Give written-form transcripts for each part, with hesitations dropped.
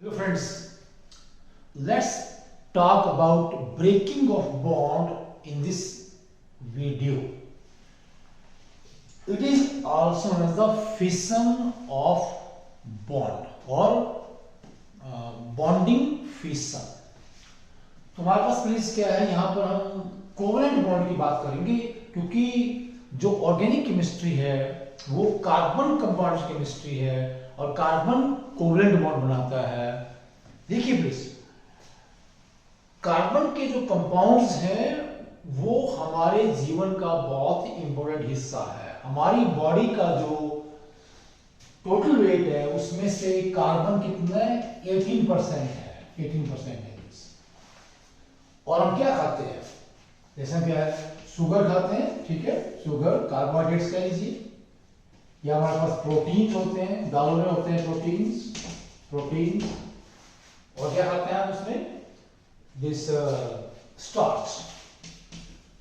Hello friends, let's talk about breaking of bond in this video. It is also known as the fission of bond or bonding fission. तो हमारे पास please क्या है, यहाँ पर हम covalent bond की बात करेंगे क्योंकि जो ऑर्गेनिक केमिस्ट्री है वो कार्बन कंपाउंड केमिस्ट्री है और कार्बन कोवलेंट बॉन्ड बनाता है। देखिए प्लीज, कार्बन के जो कंपाउंड्स हैं वो हमारे जीवन का बहुत ही इंपॉर्टेंट हिस्सा है। हमारी बॉडी का जो टोटल वेट है उसमें से कार्बन कितना है, 18% है, 18% है। और हम क्या खाते हैं, जैसे क्या है, शुगर खाते हैं, ठीक है, शुगर कार्बोहाइड्रेट्स कह लीजिए, या हमारे पास प्रोटीन होते हैं, दालों में होते हैं प्रोटीन, और क्या खाते हैं उसमें, दिस स्टार्च।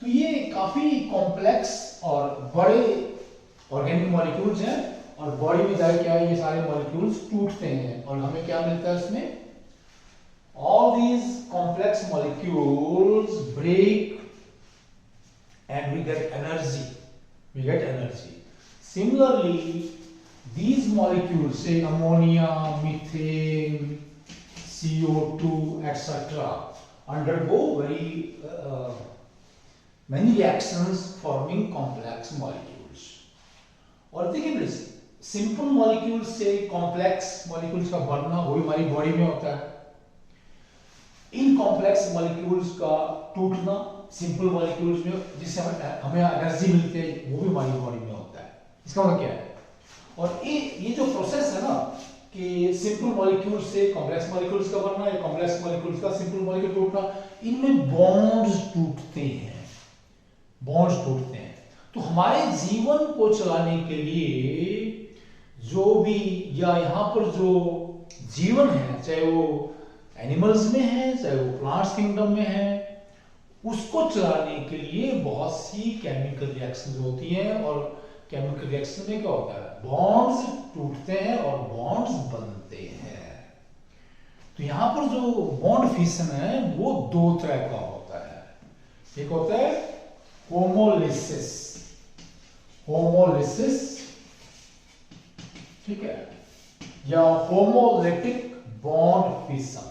तो ये काफी कॉम्प्लेक्स और बड़े ऑर्गेनिक मॉलिक्यूल्स हैं और बॉडी में जाए क्या है, ये सारे मॉलिक्यूल्स टूटते हैं और हमें क्या मिलता है उसमें, all these complex molecules break and we get energy. Similarly, these molecules, say ammonia, methane, CO2, etc., undergo very many reactions forming complex molecules. और देखिए प्लीज, सिंपल मॉलिक्यूल से कॉम्प्लेक्स मॉलिक्यूल्स का बनना वो हमारी बॉडी में होता है। इन कॉम्प्लेक्स मॉलिक्यूल्स का टूटना सिंपल मॉलिक्यूल्स में, जिससे हमें एनर्जी मिलती है, वो भी हमारी बॉडी में होता है। इसका मतलब क्या है, और ये जो प्रोसेस है ना कि सिंपल मॉलिक्यूल से कॉम्प्लेक्स मॉलिक्यूल्स का बनना या कॉम्प्लेक्स मॉलिक्यूल्स का सिंपल मॉलिक्यूल टूटना, इनमें बॉन्ड्स टूटते हैं। तो हमारे जीवन को चलाने के लिए जो भी, या यहाँ पर जो जीवन है, चाहे वो एनिमल्स में है चाहे वो प्लांट्स किंगडम में है, उसको चलाने के लिए बहुत सी केमिकल रिएक्शंस होती हैं। और केमिकल रिएक्शन में क्या होता है, बॉन्ड्स टूटते हैं और बॉन्ड्स बनते हैं। तो यहां पर जो बॉन्ड फिशन है वो दो तरह का होता है। एक होता है होमोलिसिस, ठीक है, या होमोलिटिक बॉन्ड फिशन,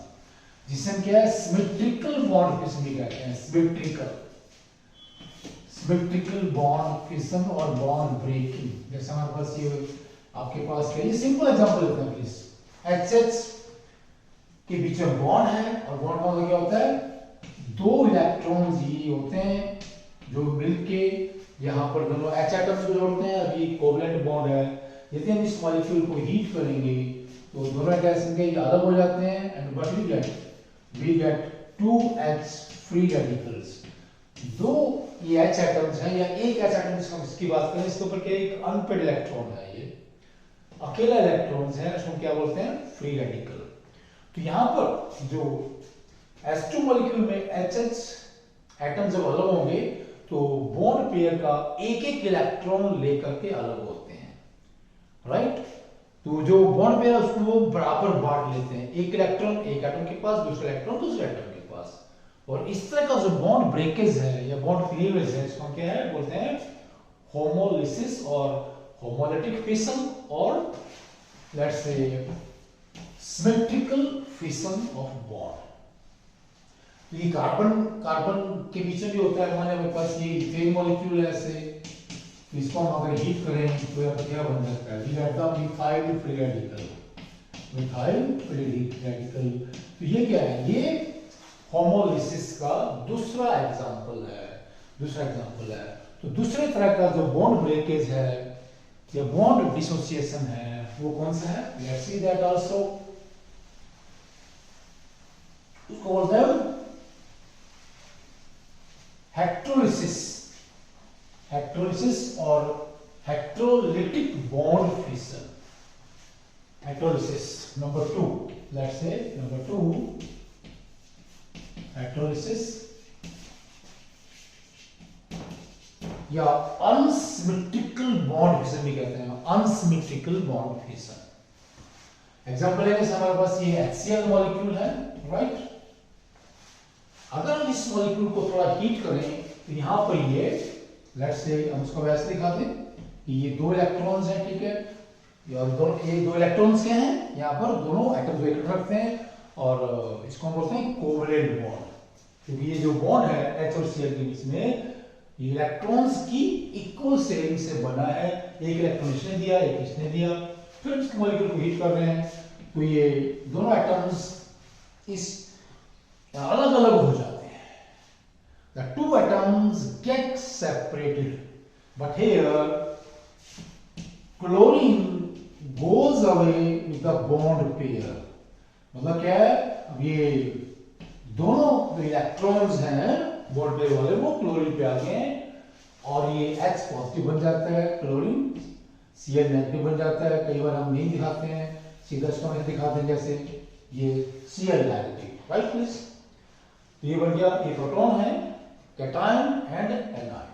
जिसे हम क्या है, सिमेट्रिकल बॉन्ड फिशन भी कहते हैं। सिमेट्रिकल बॉन्ड फिशन और बॉन्ड ब्रेकिंग। जैसे हमारे पास ये आपके पास क्या है, सिंपल एग्जांपल लेते हैं प्लीज। HH के बीच में बॉन्ड है और बॉन्ड का क्या होता है, दो इलेक्ट्रॉन्स ये होते हैं जो मिलके यहाँ पर दोनों H एटम्स को जोड़ते हैं। अभी कोवलेंट बॉन्ड है, यदि हम इस मॉलिक्यूल को हीट करेंगे तो दोनों गैस के अलग हो जाते हैं, and but we get 2H free radicals। दो ये H एटम्स हैं, या एक H एटम्स हम इसकी बात करें, इसके ऊपर क्या, एक अनपेड इलेक्ट्रॉन है, ये अकेला इलेक्ट्रॉन्स है, उसको क्या बोलते हैं, फ्री रेडिकल। तो यहाँ पर जो H2 मॉलिक्यूल में HH एटम जब अलग होंगे तो बॉन्ड पेयर का एक एक इलेक्ट्रॉन लेकर के अलग होते हैं, राइट। तो जो बॉन्ड पेयर है उसको वो बराबर बांट लेते हैं, एक इलेक्ट्रॉन एक एटम के पास, दूसरा इलेक्ट्रॉन दूसरे एटम के पास। और इस तरह का जो बॉन्ड ब्रेकेज है या बॉन्ड क्लीवेज है, इसको क्या है बोलते हैं, होमोलिसिस और होमोलिटिक फिशन, और let's say symmetrical fission of bond. ये कार्बन के बीच में भी होता है। माने हमारे पास ये इथेन मॉलिक्यूल है, ऐसे इसको हम अगर हीट करें तो यह क्या बन सकता है, we get the methyl free radical. तो ये क्या है, ये होमोलिसिस का दूसरा एग्जांपल है। तो दूसरे तरह का जो बॉन्ड ब्रेकेज है या बॉन्ड डिसोसिएशन है वो कौन सा है, लेट्स सी दैट आल्सो। उसको बोलते हैं हेक्ट्रोलिसिस और heterolytic bond fission. Heterolysis number 2, let's say number 2, heterolysis या अनसिमेट्रिकल बॉन्ड फिशन भी कहते हैं, अनसिमेट्रिकल बॉन्ड फिशन। एग्जाम्पल लेने से हमारे पास ये HCl मॉलिक्यूल है, राइट। अगर हम इस मॉलिक्यूल को थोड़ा हीट करें तो यहाँ पर ये लेट्स से हम उसको वैसे दिखाते हैं कि ये 2 इलेक्ट्रॉन्स हैं, ठीक है। और ये 2 इलेक्ट्रॉन्स क्या हैं, यहाँ पर दोनों एटम्स इलेक्ट्रॉन रखते हैं और इसको हम बोलते हैं कोवलेंट बॉन्ड, क्योंकि ये जो बॉन्ड है H और Cl के बीच में ये इलेक्ट्रॉन्स की इक्वल शेयरिंग से बना है। एक इलेक्ट्रॉन इसने दिया, एक इसने दिया, फिर इस मॉलिक्यूल को हीट कर रहे हैं तो ये दोनों एटम्स इस अलग अलग हो जाते हैं। The 2 atoms get separated, but here chlorine goes away with the bond pair। मतलब क्या है, अब ये दोनों जो इलेक्ट्रॉन्स हैं बॉन्ड पेयर वाले वो क्लोरीन पे आ गए हैं और ये H पॉजिटिव बन जाता है, क्लोरीन Cl नेगेटिव बन जाता है। कई बार हम नहीं दिखाते हैं, सीधा स्टोन दिखाते हैं, जैसे ये Cl नेगेटिव, राइट प्लीज। तो ये बन गया, ये प्रोटॉन है, कैटायन एंड एनायन।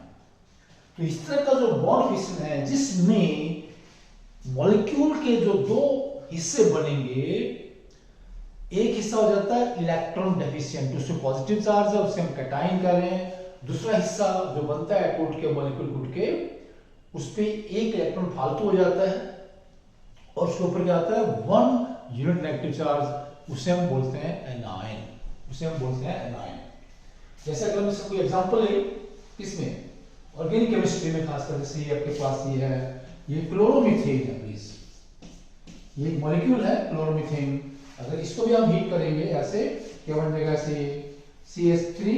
तो इस तरह का जो बॉन्ड फिशन है जिसमें मॉलिक्यूल के जो 2 हिस्से बनेंगे, एक हिस्सा हो जाता है इलेक्ट्रॉन डेफिशिएंट, उसमें पॉजिटिव चार्ज है, उसे हम कैटायन कह रहे हैं। दूसरा हिस्सा जो बनता है टूट के, मॉलिक्यूल टूट के, उस पे एक इलेक्ट्रॉन फालतू हो जाता है और उसके ऊपर क्या आता है 1 यूनिट नेगेटिव चार्ज, उसे हम बोलते हैं एनायन, उसे हम बोलते हैं एनायन। जैसे अगर हम इसका कोई एग्जांपल ले, इसमें ऑर्गेनिक केमिस्ट्री में खासकर जैसे ये आपके पास ये है, ये क्लोरोमीथेन है प्लीज, ये एक मॉलिक्यूल है क्लोरोमीथेन। अगर इसको भी हम हीट करेंगे ऐसे, क्या बन जाएगा, ऐसे CH3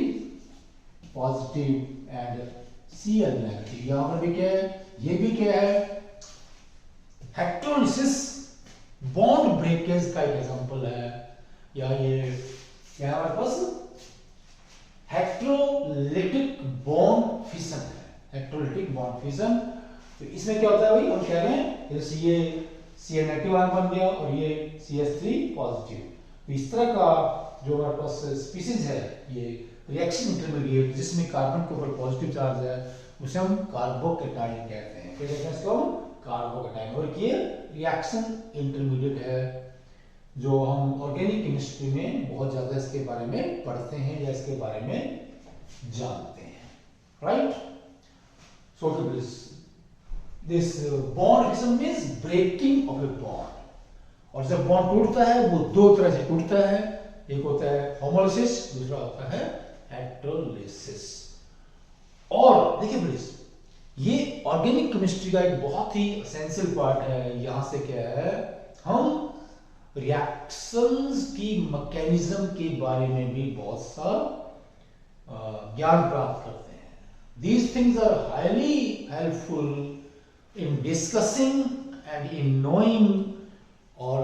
positive and Cl negative. यहां पर भी क्या है, ये भी क्या है, हेटेरोलिसिस बॉन्ड ब्रेकेज का एक एग्जांपल है। या ये क्या है हमारे पास, हेटेरोलिटिक बॉन्ड फिशन है, हेटेरोलिटिक बॉन्ड फिशन। तो इसमें क्या होता है भाई, हम कह रहे हैं जैसे ये Cl नेगेटिव आयन बन गया और ये CH3 पॉजिटिव। तो इस तरह का जो हमारे पास स्पीसीज है, ये रिएक्शन इंटरमीडिएट जिसमें कार्बन के ऊपर पॉजिटिव चार्ज है, उसे हम कार्बोकैटायन कहते हैं। क्या कहते हैं इसको, कार्बोकैटायन। और ये रिएक्शन इंटरमीडिएट है जो हम ऑर्गेनिक केमिस्ट्री में बहुत ज्यादा इसके बारे में पढ़ते हैं या इसके बारे में जानते हैं, right. So this bond fission means breaking of a bond. और जब बॉन्ड टूटता है वो 2 तरह से टूटता है, एक होता है होमोलिसिस, दूसरा होता है हेटेरोलिसिस। और देखिए प्लीज, ये ऑर्गेनिक केमिस्ट्री का एक बहुत ही एसेंशियल पार्ट है। यहां से क्या है, हम रिएक्शंस की मैकेनिज्म के बारे में भी बहुत सा ज्ञान प्राप्त करते हैं। These things are highly helpful in discussing and in knowing or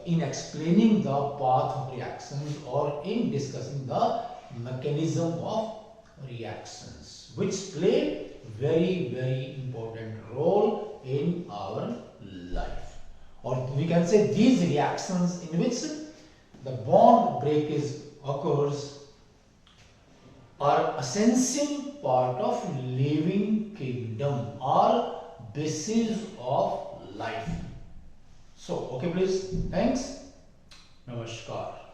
in explaining the path of reactions or in discussing the mechanism of reactions, which play very important role in our life. Or we can say these reactions in which the bond breakage occurs are essential part of living kingdom or basis of life. So okay please, thanks, namaskar.